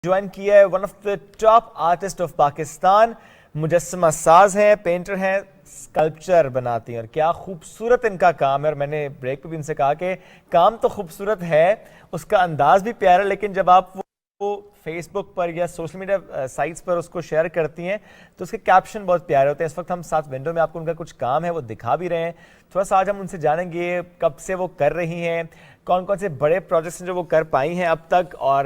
Join किया है one of the top artist of Pakistan, मुजस्समा साज हैं, पेंटर हैं, स्कल्पचर बनाती हैं और क्या खूबसूरत इनका काम है। और मैंने ब्रेक पे भी इनसे कहा कि काम तो खूबसूरत है, उसका अंदाज भी प्यारा, लेकिन जब आप वो फेसबुक पर या सोशल मीडिया साइट्स पर उसको शेयर करती हैं तो उसके कैप्शन बहुत प्यारे होते हैं। इस वक्त हम साथ विंडो में आपको उनका कुछ काम है वो दिखा भी रहे हैं। थोड़ा सा आज हम उनसे जानेंगे कब से वो कर रही हैं, कौन कौन से बड़े प्रोजेक्ट्स हैं जो वो कर पाई हैं अब तक, और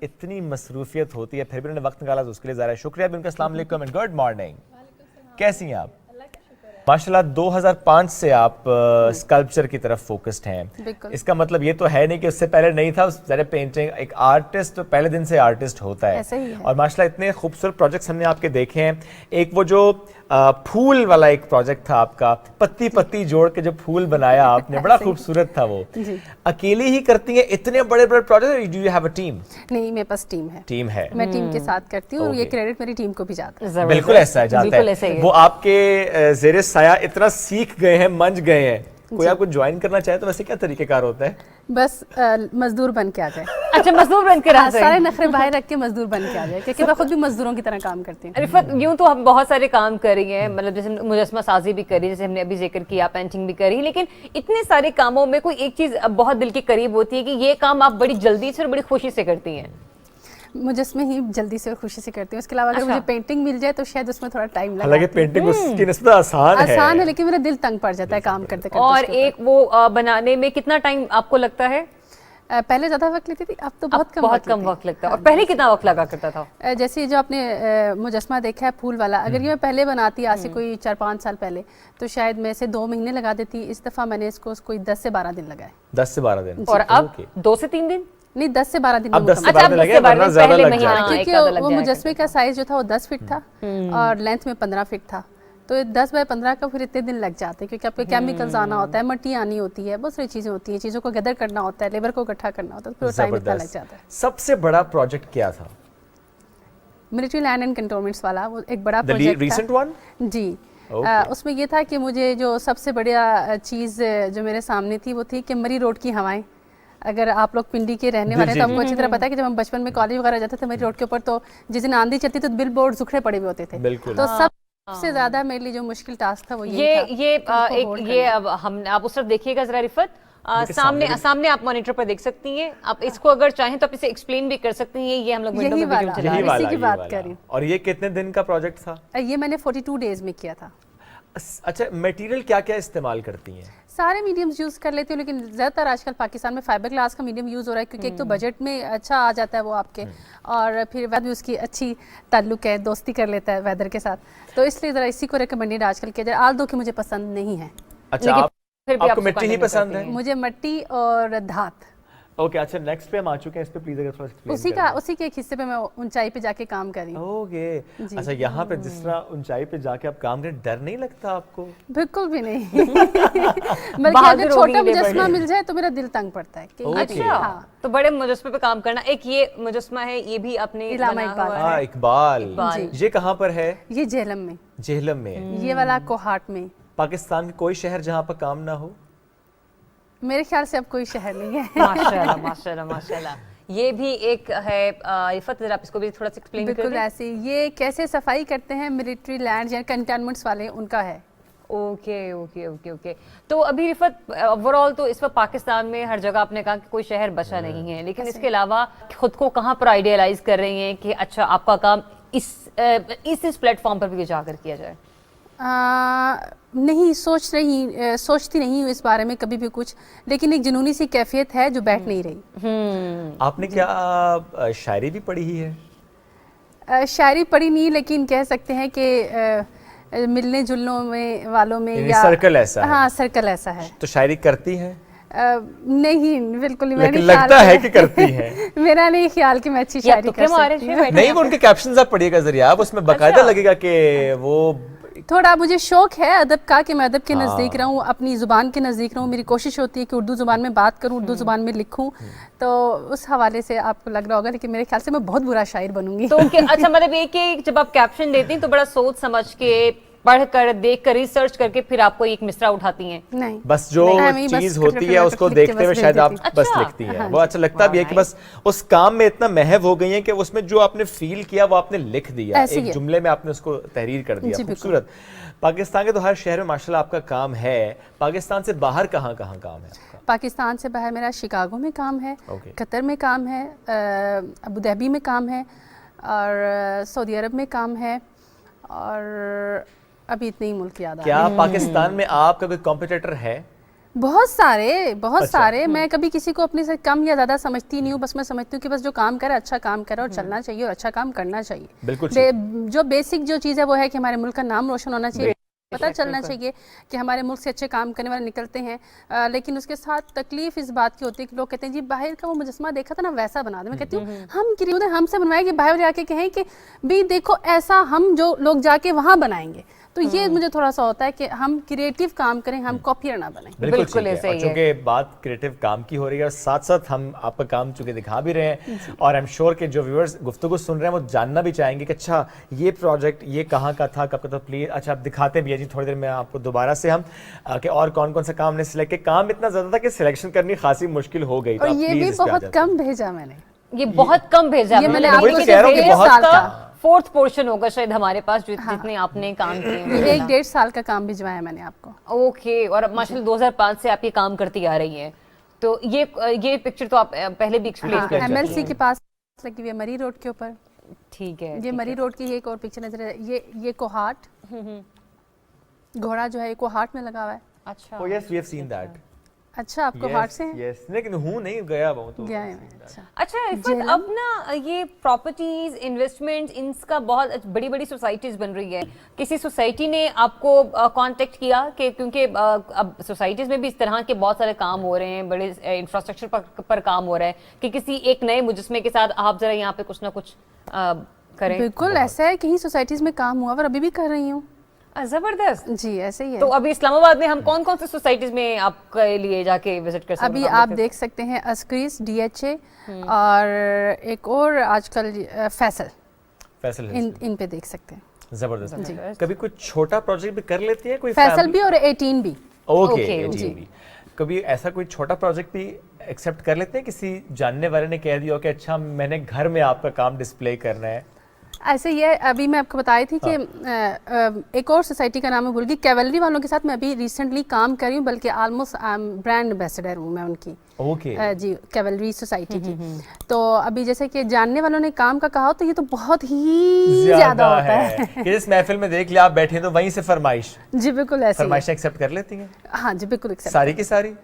इतनी मसरूफियत होती है फिर भी उन्होंने वक्त निकाला तो उसके लिए ज़रा शुक्रिया भी उनका। अस्सलाम वालेकुम एंड गुड मॉर्निंग। कैसी हैं आप? माशाल्लाह 2005 से आप स्कल्पचर की तरफ फोकस्ड हैं। इसका मतलब ये तो है नहीं कि उससे पहले नहीं था। ज़रा पेंटिंग, एक आर्टिस्ट तो पहले दिन से आर्टिस्ट होता है, ऐसा ही है। और माशाल्लाह इतने खूबसूरत प्रोजेक्ट्स हमने आपके देखे हैं। एक वो जो फूल वाला एक प्रोजेक्ट था आपका, पत्ती पत्ती जोड़ के जो फूल बनाया आपने, बड़ा खूबसूरत था वो। अकेली ही करती हैं इतने बड़े बड़े project? Do you have a team? नहीं, मेरे पास टीम है। टीम है, मैं टीम के साथ करती हूँ और ये क्रेडिट मेरी टीम को भी जाता है। बिल्कुल ऐसा है, जाता है। वो आपके ज़ेरे साया इतना सीख गए हैं, मंझ गए हैं। कोई आपको ज्वाइन करना चाहे तो वैसे क्या तरीकेकार होता है? बस मजदूर बन के आ जाए। अच्छा, मजदूर बन के आ जाए। सारे नखरे बाहर रख के मजदूर बन के आ जाए, क्योंकि मैं खुद भी मजदूरों की तरह काम करती हूँ। रिफत, यूं तो हम बहुत सारे काम कर रही हैं, मतलब जैसे मुजस्समा साजी भी करी, जैसे हमने अभी जिक्र किया, पेंटिंग भी करी, लेकिन इतने सारे कामों में कोई एक चीज बहुत दिल के करीब होती है कि ये काम आप बड़ी जल्दी से और बड़ी खुशी से करती हैं। मुजस्मे ही जल्दी से और खुशी से करती हूँ। उसके अलावा अगर मुझे पेंटिंग मिल जाए तो शायद उसमें थोड़ा टाइम लगता है। हालांकि पेंटिंग उसकी निस्बत आसान है, लेकिन मेरा दिल तंग पड़ जाता है काम करते करते। और एक वो बनाने में कितना टाइम आपको लगता है? पहले ज्यादा वक्त लेती थी, अब तो बहुत कम वक्त लगता है। और पहले कितना वक्त लगा करता था? जैसे जो आपने मुजस्मा देखा है फूल वाला, अगर ये मैं पहले बनाती आज से कोई 4-5 साल पहले, तो शायद मैं इसे 2 महीने लगा देती। इस दफा मैंने इसको कोई 10 से 12 दिन लगाए। 10 से 12 दिन। और अब 2 से 3 दिन? नहीं, 10 से 12 दिन। अब 10 से 12 दिन लगे, वरना ज़्यादा लग जाए। क्योंकि वो मुजस्मे का साइज जो था वो 10 फीट था और लेंथ में 15 फीट था, तो 10 बाय 15 का फिर इतने दिन लग जाते हैं, क्योंकि आपके केमिकल्स आना होता है, मिट्टी आनी होती है, बहुत सारी चीज़ें होती हैं, चीज़ों को गदर करना होता है, लेबर को इकट्ठा करना होता है, फिर टाइम इतना लग जाता है। सबसे बड़ा प्रोजेक्ट क्या था? मिलिट्री लैंड एंड कंटोनमेंट्स वाला, वो एक बड़ा प्रोजेक्ट था। Recent one? जी। उसमें ये था कि मुझे जो सबसे बढ़िया चीज़ जो मेरे सामने थी वो थी कि मरी रोड की हवाएं। अगर आप लोग पिंडी के रहने वाले हैं तो आपको अच्छी तरह पता है कि जब हम बचपन में कॉलेज वगैरह जाते थे, मरी रोड के ऊपर तो जिस दिन आंधी चलती तो बिल बोर्ड सुखड़े पड़े हुए होते थे। तो सबसे ज्यादा मेरे लिए जो मुश्किल टास्क था वो ये अब हम आप उस तरफ देखिएगा जरा रिफत, सामने आप मॉनिटर पर देख सकती हैं। आप इसको अगर चाहें तो आप इसे एक्सप्लेन भी कर सकती हैं। ये हम लोग विंडो में इसी की बात कर रही हूं। और ये कितने दिन का प्रोजेक्ट था? ये मैंने 42 डेज में किया था। अच्छा, मटेरियल क्या क्या इस्तेमाल करती हैं? सारे मीडियम्स यूज़ कर लेती हूँ, लेकिन ज़्यादातर आजकल पाकिस्तान में फाइबर ग्लास का मीडियम यूज़ हो रहा है, क्योंकि एक तो बजट में अच्छा आ जाता है वो आपके, और फिर वेदर भी उसकी अच्छी ताल्लुक है, दोस्ती कर लेता है वेदर के साथ, तो इसलिए ज़रा इसी को रिकमेंडेड आजकल किया जाए। आल दो कि मुझे पसंद नहीं है। अच्छा, आपको मिट्टी ही पसंद है? मुझे मिट्टी और धात। ओके, अच्छा, नेक्स्ट पे हम आ चुके हैं, इस पे प्लीज अगर थोड़ा एक्सप्लेन उसी के एक हिस्से पे मैं ऊंचाई पे जाके काम कर रही हूँ। ओके, अच्छा, यहाँ पे जिस तरह ऊंचाई पे जाके आप काम करें, डर नहीं लगता आपको? बिल्कुल भी नहीं। बल्कि अगर छोटा मुजस्मा मिल जाए तो मेरा दिल तंग पड़ता है। अच्छा, तो बड़े मुजस्मे पे काम करना। एक ये मुजस्मा है, ये भी अपने इकबाल, ये कहाँ पर है? ये जेहलम में। जेहलम में? ये वाला कोहाट में। पाकिस्तान के कोई शहर जहाँ पर काम ना हो? मेरे ख्याल से अब कोई शहर नहीं है। माशाल्लाह माशाल्लाह माशाल्लाह। ये भी एक है इफ़त, जरा आप इसको भी थोड़ा सा एक्सप्लेन करें। बिल्कुल ऐसे, ये कैसे सफाई करते हैं मिलिट्री लैंड या कंटेनमेंट्स वाले, उनका है। Okay okay okay okay. तो अभी रिफत, ओवरऑल तो इस वक्त पाकिस्तान में हर जगह आपने कहा कि कोई शहर बचा नहीं है, लेकिन इसके अलावा खुद को कहाँ पर आइडियलाइज कर रही हैं कि अच्छा आपका काम इस प्लेटफॉर्म पर भी उजागर किया जाए? नहीं सोचती नहीं हूँ इस बारे में कभी भी कुछ, लेकिन एक जुनूनी सी कैफियत है जो बैठ नहीं रही। आपने क्या शायरी भी पढ़ी ही है? शायरी पढ़ी नहीं, लेकिन कह सकते हैं कि मिलने जुलने में वालों में या सर्कल ऐसा है। हाँ, सर्कल ऐसा है। तो शायरी करती हैं? नहीं, बिल्कुल नहीं। लेकिन लगता है कि करती हैं। मेरा नहीं ख्याल कि मैं अच्छी शायरी कर सकती हूँ। नहीं, वो उनके कैप्शंस आप पढ़िएगा जरिए, आप उसमें बाकायदा लगेगा कि वो थोड़ा मुझे शौक है अदब का कि मैं अदब के नज़दीक रहूँ, अपनी ज़ुबान के नज़दीक रहूँ। मेरी कोशिश होती है कि उर्दू ज़ुबान में बात करूँ, उर्दू ज़ुबान में लिखूँ, तो उस हवाले से आपको लग रहा होगा, लेकिन मेरे ख्याल से मैं बहुत बुरा शायर बनूंगी। तो अच्छा, मतलब ये कि जब आप कैप्शन देती हैं तो बड़ा सोच समझ के पढ़ कर देख कर रिसर्च करके फिर आपको एक मिसरा उठाती हैं? नहीं, बस जो नहीं, बस चीज होती है खटखट उसको लिख के देखते हुए बस शायद भेज आप देती बस अच्छा। लिखती हैं, हाँ वो अच्छा लगता भी है कि बस उस काम में इतना महव हो गई हैं कि उसमें जो आपने फील किया वो आपने लिख दिया, ऐसे ही एक है। जुमले में आपने उसको तहरीर कर दिया। जी, बिल्कुल। खूबसूरत। पाकिस्तान के तो हर शहर में माशाल्लाह आपका काम है, पाकिस्तान से बाहर कहाँ कहाँ काम है आपका? पाकिस्तान से बाहर मेरा शिकागो में काम है, ओके। कतर में काम है, अबू धाबी में काम है, और सऊदी अरब में काम है, और अभी इतने ही मुल्क याद आ रहे हैं। क्या पाकिस्तान में आपका कोई कॉम्पिटिटर है? बहुत अच्छा। सारे मैं कभी किसी को अपने से कम या ज़्यादा समझती नहीं हूँ, बस मैं समझती हूँ कि बस जो काम करे अच्छा काम करे और चलना चाहिए और अच्छा काम करना चाहिए। बिल्कुल जो बेसिक जो चीज़ है वो है कि हमारे मुल्क का नाम रोशन होना चाहिए, पता चलना चाहिए कि हमारे मुल्क से अच्छे काम करने वाले निकलते हैं। लेकिन उसके साथ तकलीफ इस बात की होती है कि लोग कहते हैं जी बाहर का वो मुजस्मा देखा था ना वैसा बना दे। मैं कहती हूँ हम क्यों हमसे बनवाए कि बाहर जाके कहें कि भी देखो ऐसा हम जो लोग जाके वहाँ बनाएंगे। तो ये मुझे थोड़ा सा होता है कि हम क्रिएटिव काम करें, हम कॉपियर ना बने। बिल्कुल बिल्कुल ठीक है। ऐसे और ही है। चूंकि बात क्रिएटिव काम की हो रही है और साथ साथ हम आपका काम चूंकि दिखा भी रहे हैं और आई एम श्योर कि जो व्यूअर्स गुफ्तगू सुन रहे हैं वो जानना भी चाहेंगे कि अच्छा ये प्रोजेक्ट ये कहाँ का था, कब का था। प्लीज अच्छा आप दिखाते भी है जी थोड़ी देर में आपको दोबारा से हम कि और कौन कौन सा काम हमने सिलेक्ट किया। काम इतना ज्यादा था कि सिलेक्शन करनी खासी मुश्किल हो गई। तो और आप ये please भी इस पे आ बहुत जाते कम भेजा मैंने। ये बहुत कम भेजा ये मैंने वही आपको तो सिर्फ कह रहा हूँ कि 1.5 बहुत साल का फोर्थ पोर्शन होगा शायद हमारे पास जितने आपने काम किए हैं। 1.5 साल का काम भिजवाया मैंने आपको। ओके। और अब माशाल्लाह 2005 से आप ये काम करती आ रही हैं, तो ये पिक्चर तो आप पहले भी एक्सप्लेन हाँ, कर चुकी MLC हैं। के पास लगी हुई है मरी रोड के ऊपर। ठीक है। ये मरी रोड की एक और पिक्चर नजर है। ये कोहाट घोड़ा जो है ये कोहाट में लगा हुआ है। अच्छा। Oh yes, we have seen that. अच्छा आपको हार्ट से है? यस, लेकिन हूँ नहीं गया वो तो। गया है मैं। अच्छा अच्छा इफ़त, अब ना ये प्रॉपर्टीज इन्वेस्टमेंट्स इनका बहुत बड़ी बड़ी सोसाइटीज बन रही है। किसी सोसाइटी ने आपको कांटेक्ट किया कि क्योंकि अब सोसाइटीज में भी इस तरह के बहुत सारे काम हो रहे हैं, बड़े इंफ्रास्ट्रक्चर पर काम हो रहा है कि किसी एक नए मुजस्मे के साथ आप जरा यहाँ पे कुछ ना कुछ करें? बिल्कुल ऐसा है, कहीं सोसाइटीज में काम हुआ और अभी भी कर रही हूँ। जबरदस्त। जी ऐसे ही है। तो अभी इस्लामाबाद में हम कौन कौन से सोसाइटीज में आपके लिए जाके विजिट कर सकते हैं? अभी आप देख सकते हैं अस्क्रीस, DHA और एक और आजकल फैसल इन पे देख सकते हैं। जबरदस्त। कभी कुछ छोटा प्रोजेक्ट भी कर लेती है कोई? फैसल भी और 18 भी। ओके जी। कभी ऐसा कोई छोटा प्रोजेक्ट भी एक्सेप्ट कर लेते हैं? किसी जानने वाले ने कह दिया हो कि अच्छा मैंने घर में आपका काम डिस्प्ले करना है। ऐसे ही है। अभी मैं आपको बताई थी कि एक और सोसाइटी का नाम है भूल गई, कैवलरी वालों के साथ मैं अभी रिसेंटली काम कर रही हूँ, बल्कि ऑलमोस्ट ब्रांड एम्बेसडर हूँ मैं उनकी। ओके जी कैवलरी सोसाइटी की। तो अभी जैसे कि जानने वालों ने काम का कहा हो तो ये तो बहुत ही ज्यादा होता है कि इस महफिल में देख लिया आप बैठे हैं तो वहीं से फरमाइश जी बिल्कुल ऐसे ही है। फरमाइश एक्सेप्ट कर लेती हैं? हाँ जी बिल्कुल accept। सारी की सारी?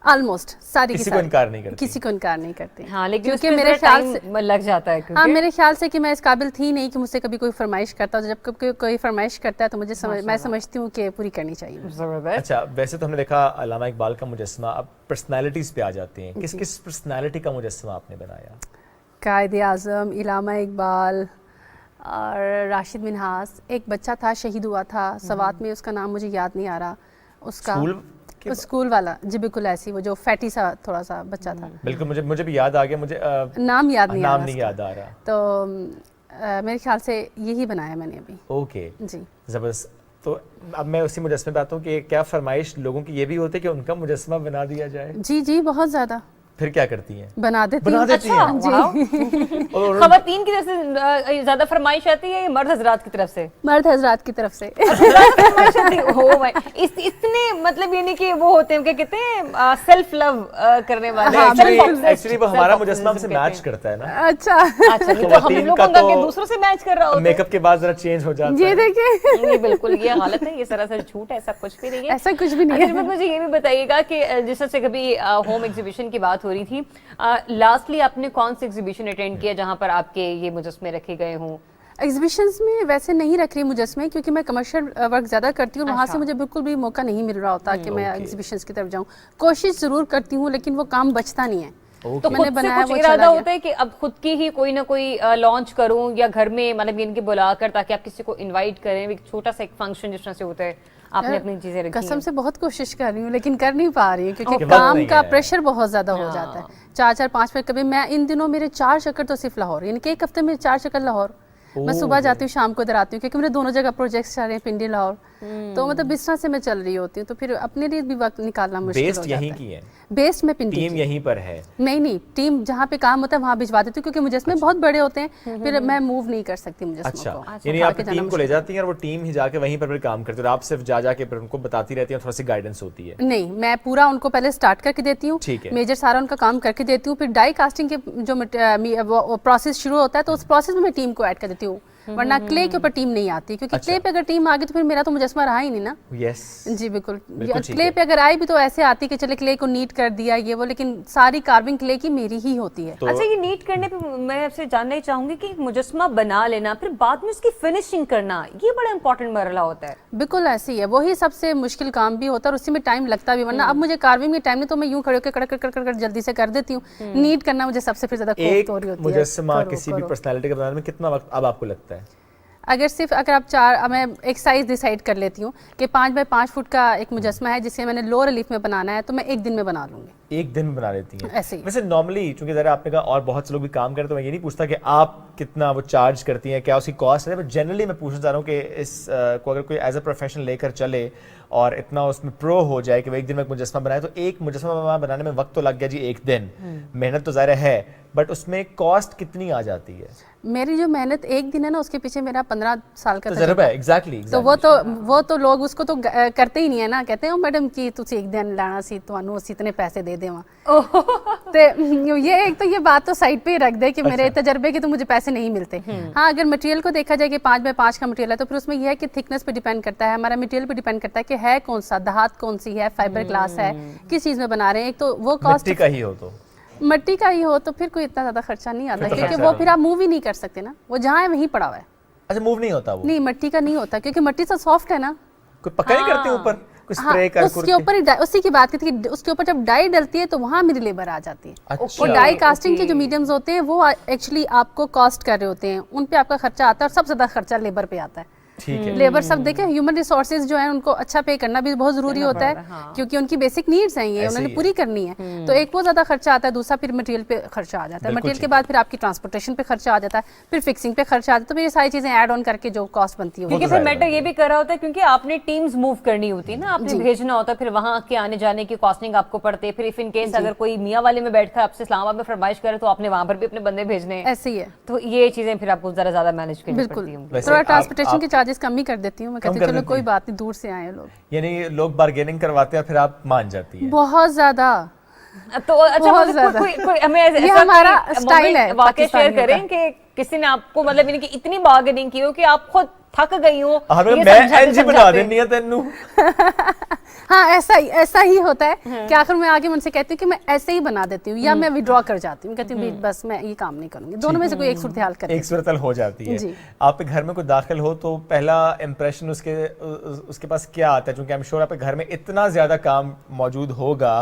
ऑलमोस्ट सारी की किसी को सारी। इनकार नहीं करती? किसी को इनकार नहीं करती। हाँ, लेकिन क्योंकि उसमें मेरे जरा ख्याल टाइम लग जाता है हाँ मेरे ख्याल से कि मैं इस काबिल थी नहीं कि मुझसे कभी कोई फरमाइश करता, जब कभी कोई फरमाइश करता है तो मुझे मैं समझती हूँ कि पूरी करनी चाहिए। जबरदस्त। अच्छा वैसे तो हमने देखा अल्लामा इकबाल का मुजस्समा, अब पर्सनालिटीज पे आ जाते हैं। किस किस पर्सनालिटी का मुजस्समा आपने बनाया? कायदे आज़म, इलामा इकबाल और राशिद मिन्हास। एक बच्चा था शहीद हुआ था सवात में, उसका नाम मुझे याद नहीं आ रहा। उसका स्कूल वाला जी बिल्कुल ऐसी, वो जो फैटी सा थोड़ा सा बच्चा था। बिल्कुल मुझे भी याद आ गया। मुझे नाम याद नहीं याद आ रहा। तो मेरे ख्याल से यही बनाया मैंने अभी। ओके जी जबरदस्त। तो अब मैं उसी मुजस्मे पे आता हूँ कि क्या फरमाइश लोगों की ये भी होती है कि उनका मुजस्समा बना दिया जाए? जी जी बहुत ज्यादा। फिर क्या करती हैं? बना देती बना हूँ। देती अच्छा, हैं? वाह। और खवातीन की तरफ से ज्यादा फरमाइश आती है या मर्द हजरात की तरफ से? मर्द हजरात की तरफ से। फरमाइश आती है? हो भाई इतने मतलब ये नहीं कि वो होते हैं क्या कहते हैं सेल्फ लव करने वाले। एक्चुअली वो हमारा मुजस्समा हमसे मैच करता है ना। अच्छा अच्छा नहीं तो हम लोगों का कि दूसरों से मैच कर रहा होता है। मेकअप के बाद जरा चेंज हो जाता है। ये देखिए ये बिल्कुल ये गलत है, ये सरासर झूठ है, ऐसा कुछ भी नहीं है। ऐसा कुछ भी नहीं है। अच्छा मुझे ये भी बताइएगा कि जिस तरह से कभी होम एग्जीबिशन की बात हो रही थी, लास्टली आपने कौन सी एग्जीबिशन अटेंड किया जहां पर आपके ये मुजस्मे रखे गए हों? एग्जीबिशंस में वैसे नहीं रख रही मुजस्मे, क्योंकि मैं कमर्शियल वर्क ज़्यादा करती हूँ। वहाँ से मुझे बिल्कुल भी मौका नहीं मिल रहा होता कि मैं एग्जीबिशंस की तरफ जाऊँ। कोशिश ज़रूर करती हूँ लेकिन वो काम बचता नहीं है। तो खुद से कुछ इरादा होता है कि अब खुद की ही कोई ना कोई लॉन्च करूं या घर में मतलब इनके बुलाकर, ताकि आप किसी को इनवाइट करें, एक छोटा सा एक फंक्शन जिस तरह से होता है, आपने अपनी चीजें रखी कसम हैं? से बहुत कोशिश कर रही हूँ लेकिन कर नहीं पा रही हूँ क्योंकि वक्त काम नहीं का है। प्रेशर बहुत ज़्यादा हो जाता है। 4-4 5 कभी मैं इन दिनों मेरे 4 चक्कर तो सिर्फ लाहौर, यानी कि एक हफ्ते में 4 चक्कर लाहौर, मैं सुबह जाती हूँ शाम को इधर आती हूँ, क्योंकि मेरे दोनों जगह प्रोजेक्ट्स चल रहे हैं, पिंडी लाहौर, तो मतलब इस तरह से मैं चल रही होती हूँ, तो फिर अपने लिए भी वक्त निकालना मुश्किल हो बेस्ड जाता यहीं है। की है, बेस्ड में पिंडी टीम यहीं पर है। नहीं, टीम जहाँ पे काम होता है वहाँ भिजवा देती हूँ, क्योंकि मुजस्मे बहुत बड़े होते हैं, फिर मैं मूव नहीं कर सकती मुजस्मों अच्छा, को। यानी आप टीम को ले जाती हैं और वो टीम ही जाके वहीं पर फिर काम करती है और आप सिर्फ जा के फिर उनको बताती रहती हैं, थोड़ा सी गाइडेंस होती है? नहीं, मैं पूरा उनको पहले स्टार्ट करके देती हूँ, ठीक है। मेजर सारा उनका काम करके देती हूँ, फिर डाई कास्टिंग के जो प्रोसेस शुरू होता है तो उस प्रोसेस में मैं टीम को ऐड कर देती हूँ, वरना क्ले के ऊपर टीम नहीं आती, क्योंकि क्ले पे अगर टीम आ गई तो फिर मेरा तो मुजस्मा रहा ही नहीं ना। यस जी बिल्कुल, ठीक क्ले है। पे अगर आई भी तो ऐसे आती कि चले क्ले को नीट कर दिया ये वो, लेकिन सारी कार्विंग क्ले की मेरी ही होती है। तो अच्छा, ये नीट करने पे मैं आपसे जानना ही चाहूंगी कि मुजस्मा बना लेना फिर बाद में उसकी फिनिशिंग करना, ये बड़ा इंपॉर्टेंट मरहला होता है। बिल्कुल ऐसे ही है, वही सबसे मुश्किल काम भी होता है और उसी में टाइम लगता भी, वरना अब मुझे कार्विंग में टाइम नहीं तो मैं यूं खड़े होकर कड़ जल्दी से कर देती हूँ। नीट करना मुझे सबसे फिर ज्यादा खौफ एक हो रही होती है। मुजस्समा किसी भी पर्सनालिटी का बनाने में कितना वक्त अब आपको लगता है? अगर आप चार, मैं एक साइज डिसाइड कर लेती हूँ कि 5 बाय 5 फुट का एक मुजस्मा है जिसे मैंने लो रिलीफ में बनाना है, तो मैं एक दिन में बना लूंगी। एक दिन में बना लेती हैं? ऐसे ही। वैसे नॉर्मली चूंकि ज़रा आपने कहा और बहुत से लोग भी काम करते हैं, तो मैं ये नहीं पूछता कि आप कितना वो चार्ज करती हैं, क्या उसकी कॉस्ट है, बट जनरली मैं पूछना चाह रहा हूँ कि इस को अगर कोई एज अ प्रोफेशन लेकर चले और इतना उसमें प्रो हो जाए कि वो एक दिन में एक मुजस्मा बनाए, तो एक मुजस्मा बनाने में वक्त तो लग गया जी एक दिन, मेहनत तो ज़ाहिर है, बट उसमें कॉस्ट कितनी आ जाती है? मेरी जो मेहनत एक दिन है ना, उसके पीछे मेरा 15 साल का तजुर्बा है। एग्जैक्टली तो वो तो लोग उसको तो करते ही नहीं है ना, कहते हैं मैडम कि तुसी एक दिन लाना सी, तुहानू ਅਸੀਂ इतने पैसे दे देवां। तो ये एक तो ये बात तो साइड पे ही रख दे कि मेरे तजर्बे के तो मुझे पैसे नहीं मिलते। हाँ, अगर मटेरियल को देखा जाए कि 5 बाय 5 का मटेरियल है, तो फिर उसमें यह है कि थिकनेस पे डिपेंड करता है, हमारा मटेरियल पे डिपेंड करता है कि है कौन सा, धात कौन सी है, फाइबर ग्लास है, किस चीज में बना रहे हैं। एक तो वो कॉस्ट मिट्टी का ही हो तो मट्टी का ही हो तो फिर कोई इतना ज्यादा खर्चा नहीं आता, क्योंकि वो फिर आप मूव ही नहीं कर सकते ना, वो जहाँ है वहीं पड़ा हुआ है। अच्छा, मूव नहीं होता वो? नहीं, मट्टी का नहीं होता, क्योंकि मट्टी तो सॉफ्ट है ना। कोई पक्का नहीं करते ऊपर कुछ हाँ, स्प्रे कर उसके ऊपर ही उसी की बात की थी कि उसके ऊपर जब डाई डलती है तो वहाँ मेरी लेबर आ जाती है। अच्छा। और डाई कास्टिंग के जो मीडियम्स होते हैं वो एक्चुअली आपको कॉस्ट कर रहे होते हैं, उन पे आपका खर्चा आता है और सबसे ज्यादा खर्चा लेबर पे आता है। ठीक है। लेबर सब देखें, ह्यूमन रिसोर्सेज जो है उनको अच्छा पे करना भी बहुत जरूरी होता है, क्योंकि उनकी बेसिक नीड्स हैं, ये उन्होंने पूरी करनी है। तो एक वो ज्यादा खर्चा आता है, दूसरा फिर मटेरियल पे खर्चा आ जाता है, मटेरियल के बाद फिर आपकी ट्रांसपोर्टेशन पे खर्चा आ जाता है, फिर फिक्सिंग पे खर्चा आ जाता है, तो ये सारी चीजें ऐड ऑन करके जो कॉस्ट बनती है। क्योंकि फिर मैटर ये भी कर रहा होता है, क्योंकि आपने टीम्स मूव करनी होती है ना, आपने भेजना होता है, फिर वहां के आने जाने की कॉस्टिंग आपको पड़ती है, फिर इफ इन केस अगर कोई मियां वाले में बैठकर आपसे इस्लामाबाद में फरमाइश करे तो आपने वहां पर भी अपने बंदे भेजने हैं। ऐसे ही है, तो ये चीजें फिर आपको जरा ज्यादा मैनेज करनी बिल्कुल। पड़ती होंगी। थोड़ा ट्रांसपोर्टेशन के चार्जेस कम ही कर देती हूँ मैं, कहती हूँ चलो कोई बात नहीं, दूर से आए लोग। यानी लोग बार्गेनिंग करवाते हैं फिर आप मान जाती है? बहुत ज्यादा। तो अच्छा, बहुत मतलब ज्यादा। कोई हमें ऐसा ये हमारा स्टाइल है वाकई शेयर पाकिस्तानियों करें कि किसी ने आपको मतलब यानी कि इतनी बार्गेनिंग की हो कि आप खुद थक गई हो, मैं समझाते एनजी बना समझाते। देनी है तेनू। हाँ, ऐसा ही होता है कि आखिर में आगे उनसे कहती हूँ कि मैं ऐसे ही बना देती हूँ, या मैं विड्रॉ कर जाती हूँ, कहती हूँ बस मैं ये काम नहीं करूंगी, दोनों में से कोई एक सूरत हाल कर एक सूरत हाल हो जाती है। जी। आपके घर में कोई दाखिल हो तो पहला इंप्रेशन उसके पास क्या आता है? क्योंकि आई एम श्योर आपके घर में इतना ज्यादा काम मौजूद होगा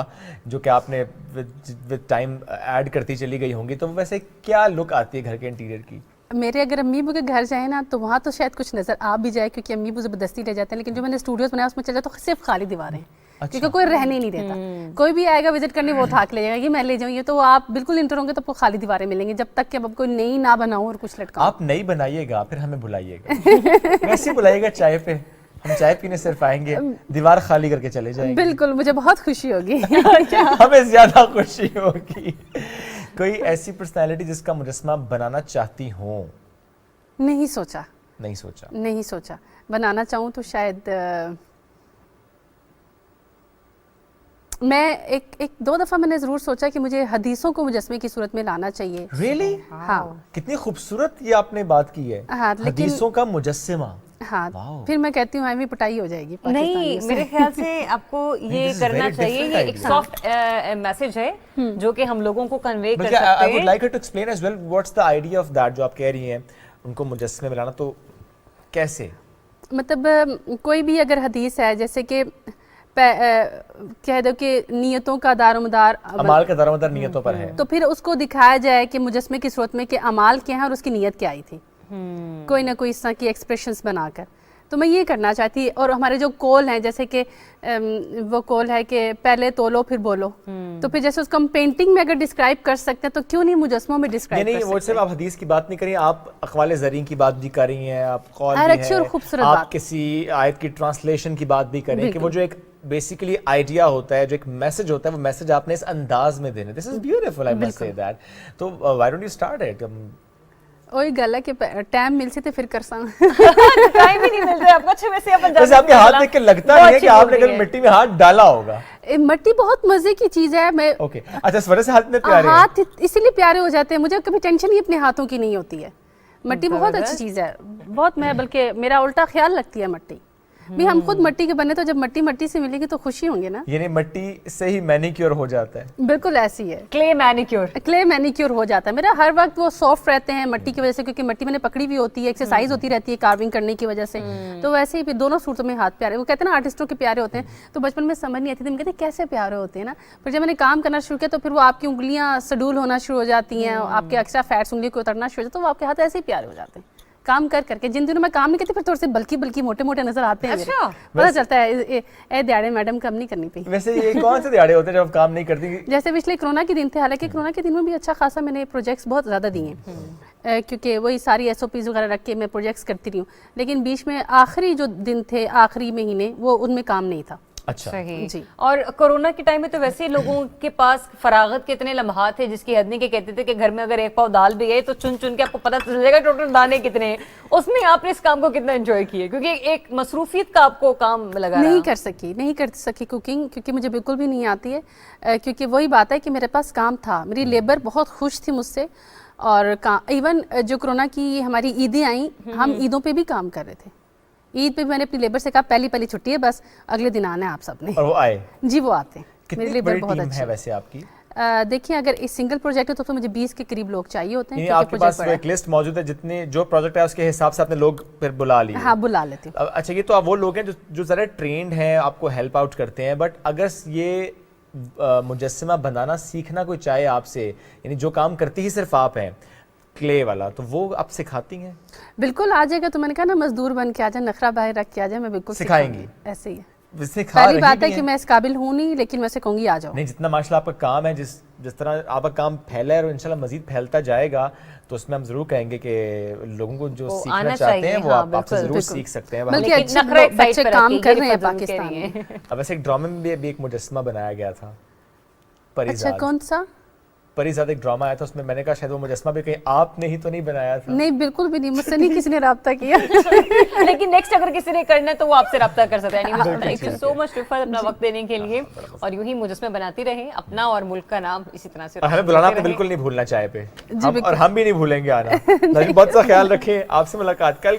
जो कि आपने विद टाइम ऐड करती चली गई होंगी, तो वैसे क्या लुक आती है घर के इंटीरियर की? मेरे अगर अम्मी अबू के घर जाए ना तो वहाँ तो शायद कुछ नजर आ भी जाए, क्योंकि अम्मी अबू जबरदस्ती ले जाते हैं, लेकिन जो मैंने स्टूडियोज बनाया उसमें चल जाए तो सिर्फ खाली दीवारें हैं। अच्छा। क्योंकि कोई रहने नहीं देता, कोई भी आएगा विजिट करने वो थाक ले जाएगा, ये मैं ले जाऊँ, ये तो आप बिल्कुल इंटर होंगे तो आपको खाली दीवारें मिलेंगी, जब तक कि अब कोई नई ना बनाऊं और कुछ लटकाऊं। आप नई बनाइएगा फिर हमें बुलाइएगा। वैसे ही बुलाइएगा चाय पे, हम चाय पीने सिर्फ आएंगे, दीवार खाली करके चले जाएंगे। बिल्कुल, मुझे बहुत खुशी होगी। हमें ज्यादा खुशी होगी। कोई ऐसी पर्सनालिटी जिसका मुजस्समा बनाना चाहती हो? नहीं सोचा, नहीं सोचा बनाना चाहूँ तो शायद मैं एक दो दफा मैंने जरूर सोचा कि मुझे हदीसों को मुजस्मे की सूरत में लाना चाहिए। Really? हाँ, कितनी खूबसूरत ये आपने बात की है। हाँ, लेकिन हदीसों का मुजस्समा। हाँ, Wow. फिर मैं कहती हूँ हमें पिटाई हो जाएगी नहीं, पाकिस्तानियों से। मेरे ख्याल से आपको ये this is करना very चाहिए, different ये एक idea. सॉफ्ट मैसेज है जो कि हम लोगों को कन्वे कर बल्कि सकते I would हैं। like her to explain as well what's the idea of that जो आप कह रही हैं उनको मुजस्मे में लाना, तो कैसे? मतलब कोई भी अगर हदीस है, जैसे कि कह दो कि नियतों का दारोमदार अमाल का दारोमदार नियतों पर है, तो फिर उसको दिखाया जाए कि मुजस्मे की सूरत में कि अमाल क्या है और उसकी नीयत क्या आई थी, कोई ना कोई इस तरह की एक्सप्रेशंस बनाकर। تو میں یہ کرنا چاہتی. اور ہمارے جو کول ہیں جیسے کہ وہ کول ہے کہ پہلے تولو پھر بولو, تو پھر جیسے اس کو ہم پینٹنگ میں اگر ڈسکرائب کر سکتے ہیں تو کیوں نہیں مجسموں میں ڈسکرائب نہیں کر وہ سکتے صرف آپ حدیث کی بات نہیں کر رہی ہیں, آپ اقوال زرین کی بات بھی کر رہی ہیں, آپ قول اور بھی اچھی اور ہے, خوبصورت آپ بات. کسی آیت کی ٹرانسلیشن کی بات بھی کریں کہ وہ جو ایک بیسیکلی آئیڈیا ہوتا ہے, جو ایک میسج ہوتا ہے, وہ میسج آپ نے اس انداز میں دینا. This is beautiful, I must say that. تو why don't you start it? وہی گل ہے کہ ٹائم مل سی تو پھر کر ساں. ٹائم ہی نہیں ملتا آپ کو. اچھا ویسے ویسے آپ کے ہاتھ دیکھ کے لگتا نہیں ہے کہ آپ نے کبھی مٹی میں ہاتھ ڈالا ہوگا. مٹی بہت مزے کی چیز ہے. میں اوکے اچھا, اس وجہ سے ہاتھ میں پیارے ہیں. ہاتھ اسی لیے پیارے ہو جاتے ہیں, مجھے کبھی ٹینشن ہی اپنے ہاتھوں کی نہیں ہوتی ہے. مٹی بہت اچھی چیز ہے, بہت. میں بلکہ میرا الٹا خیال رکھتی ہے مٹی بھی. ہم خود مٹی کے بنے تو جب مٹی سے ملے گی تو خوشی ہوں گے نا. یعنی مٹی سے ہی مینیکیور ہو جاتا ہے. بالکل ایسی ہے. کلے مینیکیور, کلے مینیکیور ہو جاتا ہے میرا. ہر وقت وہ سافٹ رہتے ہیں مٹی کی وجہ سے, کیونکہ مٹی میں نے پکڑی بھی ہوتی ہے, ایکسرسائز ہوتی رہتی ہے کارونگ کرنے کی وجہ سے. تو ویسے ہی پھر دونوں صورتوں میں ہاتھ پیارے. وہ کہتے ہیں نا آرٹسٹوں کے پیارے ہوتے ہیں, تو بچپن میں سمجھ نہیں آتی تھی, میں کہتے ہیں کیسے پیارے ہوتے ہیں نا. پھر جب میں نے کام کرنا شروع کیا تو پھر وہ آپ کی انگلیاں سڈول ہونا شروع ہو جاتی ہیں, آپ کے ایکسٹرا فیٹس انگلی کو اترنا شروع ہو جاتا ہے, تو وہ آپ کے ہاتھ ایسے ہی پیارے ہو جاتے ہیں کام کر کے. جن دنوں میں کام نہیں کرتی پھر تھوڑے سے بلکی موٹے نظر آتے ہیں. پتہ چلتا ہے اے دیہڑے میڈم کم نہیں کرنی پئی. ویسے یہ کون سے دیہڑے ہوتے ہیں جب کام نہیں کرتی؟ جیسے پچھلے کرونا کے دن تھے, حالانکہ کرونا کے دن میں بھی اچھا خاصا میں نے پروجیکٹس بہت زیادہ دیے ہیں, کیونکہ وہی ساری ایس او پیز وغیرہ رکھ کے میں پروجیکٹس کرتی رہی ہوں. لیکن بیچ میں آخری جو دن تھے, آخری مہینے, وہ ان میں کام نہیں تھا. اچھا صحیح. اور کورونا کے ٹائم میں تو ویسے ہی لوگوں کے پاس فراغت کے اتنے لمحات تھے جس کی حد نہیں, کہ کہتے تھے کہ گھر میں اگر ایک پاؤ دال بھی گئے تو چن کے آپ کو پتہ چل جائے گا ٹوٹل دانے کتنے ہیں. اس میں آپ نے اس کام کو کتنا انجوائے کیا؟ کیونکہ ایک مصروفیت کا آپ کو کام لگا. نہیں کر سکی کوکنگ, کیونکہ مجھے بالکل بھی نہیں آتی ہے. کیونکہ وہی بات ہے کہ میرے پاس کام تھا, میری لیبر بہت خوش تھی مجھ سے. اور ایون جو کورونا کی ہماری عیدیں آئیں, ہم عیدوں پہ بھی کام کر رہے تھے. عید پہ میں نے اپنی لیبر سے کہا پہلی چھٹی ہے, بس اگلے دن آنا ہے آپ سب نے. اور وہ آئے؟ جی وہ آتے ہیں. میری لیبر بہت اچھی ہے ویسے آپ کی. دیکھیں اگر اس سنگل پروجیکٹ ہے تو مجھے 20 کے قریب لوگ چاہیے ہوتے ہیں. آپ کے پاس ایک لسٹ موجود ہے جتنے جو پروجیکٹ ہے اس کے حساب سے آپ نے لوگ پھر بلا لیے؟ ہاں بلا لیتے ہیں. اچھا, یہ تو آپ وہ لوگ ہیں جو ذرا ٹرینڈ ہیں, آپ کو ہیلپ آؤٹ کرتے ہیں. بٹ اگر یہ مجسمہ بنانا سیکھنا کوئی چاہے آپ سے, یعنی جو کام کرتی ہی صرف آپ ہیں کلے والا, تو وہ آپ سکھاتی ہیں؟ بالکل آ جائے گا. تو میں نے کہا نا مزدور بن کے آ جائے, نخرہ باہر رکھ کے آ جائے, میں بالکل سکھائیں گی. ایسے ہی ہے. پہلی بات ہے کہ میں اس قابل ہوں نہیں, لیکن میں سے کہوں گی آ جاؤ. نہیں, جتنا ماشاءاللہ آپ کا کام ہے, جس طرح آپ کا کام پھیلا ہے اور انشاءاللہ مزید پھیلتا جائے گا, تو اس میں ہم ضرور کہیں گے کہ لوگوں کو جو سیکھنا چاہتے ہیں وہ آپ سے ضرور سیکھ سکتے ہیں. بلکہ اچھے بچے کام کر رہے ہیں پاکستان میں. اب ویسے ایک ڈرامے میں بھی ایک مجسمہ بنایا گیا تھا, اچھا کون سا؟ پریزاد ایک ڈرامہ آیا تھا, اس میں نے کہا شاید وہ مجسمہ بھی کہیں آپ نے ہی تو نہیں بنایا تھا. نہیں بالکل بھی نہیں, مجھ سے نہیں کسی نے رابطہ کیا. لیکن نیکسٹ اگر کسی نے کرنا ہے تو وہ آپ سے رابطہ کر سکتا ہے. تھینک یو سو مچ رفعت اپنا وقت دینے کے لیے, اور یوں ہی مجسمے بناتی رہیں, اپنا اور ملک کا نام اسی طرح سے. ہمیں بلانا تو بالکل نہیں بھولنا چائے پہ, اور ہم بھی نہیں بھولیں گے آنا. بہت سا خیال رکھیں. آپ سے ملاقات کل.